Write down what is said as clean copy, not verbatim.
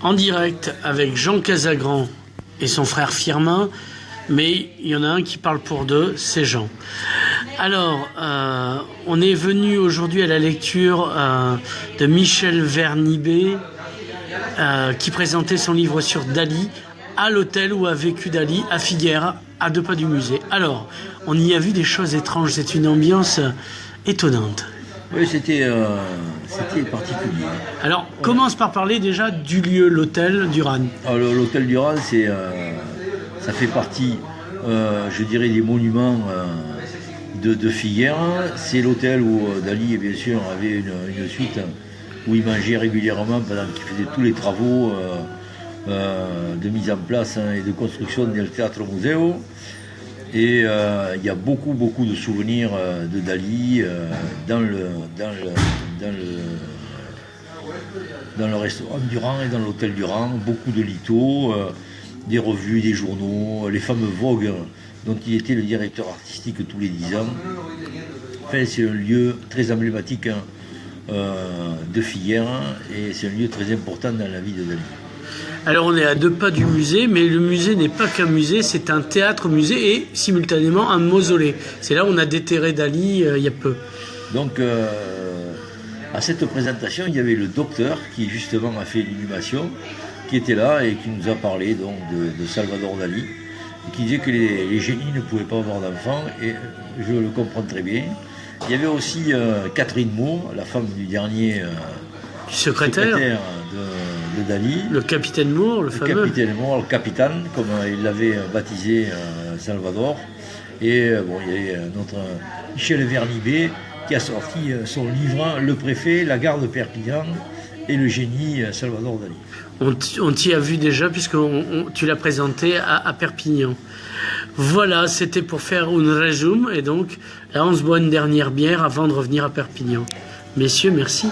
en direct avec Jean Casagrand et son frère Firmin, mais il y en a un qui parle pour deux, c'est Jean. Alors, on est venu aujourd'hui à la lecture de Michel Vernibé, qui présentait son livre sur Dali, à l'hôtel où a vécu Dali, à Figueres, à 2 pas du musée. Alors, on y a vu des choses étranges, c'est une ambiance étonnante. Oui, c'était particulier. Alors, commence par parler déjà du lieu, l'hôtel Duran. L'hôtel Duran, ça fait partie, je dirais, des monuments de Figueres. C'est l'hôtel où Dali, bien sûr, avait une suite où il mangeait régulièrement pendant qu'il faisait tous les travaux de mise en place et de construction du Teatro Museo. Et il y a beaucoup de souvenirs de Dali dans le restaurant Durand et dans l'hôtel Durand. Beaucoup de lithos, des revues, des journaux, les fameux Vogue dont il était le directeur artistique tous les 10 ans. Enfin, c'est un lieu très emblématique de Figueres et c'est un lieu très important dans la vie de Dali. Alors on est à 2 pas du musée, mais le musée n'est pas qu'un musée, c'est un théâtre-musée et simultanément un mausolée. C'est là où on a déterré Dali il y a peu. Donc à cette présentation, il y avait le docteur qui justement a fait l'inhumation, qui était là et qui nous a parlé donc de Salvador Dali, et qui disait que les génies ne pouvaient pas avoir d'enfants, et je le comprends très bien. Il y avait aussi Catherine Moore, la femme du dernier secrétaire de Dali. Le capitaine Moore, le fameux. Le capitaine Moore, le capitaine, comme il l'avait baptisé Salvador. Et il y avait notre Michel Vernibé qui a sorti son livre Le préfet, la gare de Perpignan et le génie Salvador Dali. On t'y a vu déjà puisque tu l'as présenté à Perpignan. Voilà, c'était pour faire un résumé et donc là on se boit une dernière bière avant de revenir à Perpignan. Messieurs, merci.